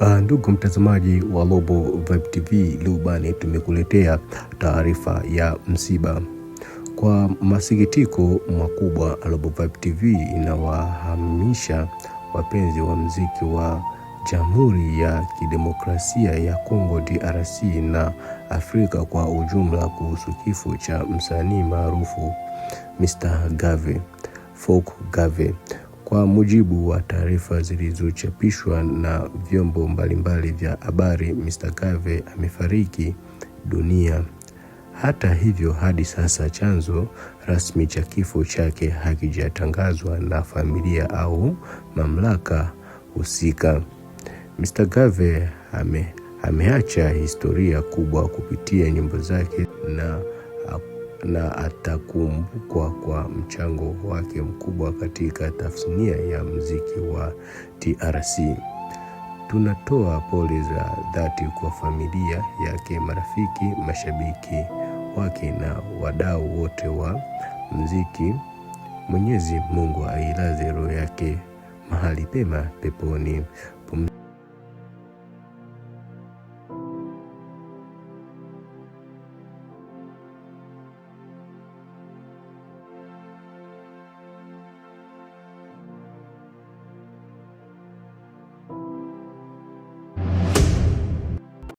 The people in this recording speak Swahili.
Ndugu mtazamaji wa Global Vibe TV, leo bani tumekuletea taarifa ya msiba. Kwa masikitiko makubwa, Global Vibe TV inawahamisha wapenzi wa muziki wa Jamhuri ya Kidemokrasia ya Kongo DRC na Afrika kwa ujumla kuhusu kifo cha msanii maarufu Mr. Gave, Folk Gave. Kwa mujibu wa taarifa zilizochapishwa na vyombo mbalimbali vya habari, Mr. Gave amefariki dunia. Hata hivyo, hadi sasa chanzo rasmi cha kifo chake hakijatangazwa na familia au mamlaka husika. Mr. Gave ameacha historia kubwa kupitia nyimbo zake na atakumbukwa kwa mchango wake mkubwa katika tasnia ya muziki wa DRC. Tunatoa pole za dhati kwa familia yake, marafiki, mashabiki wake na wadau wote wa muziki. Mwenyezi Mungu ailaze roho yake mahali pema peponi.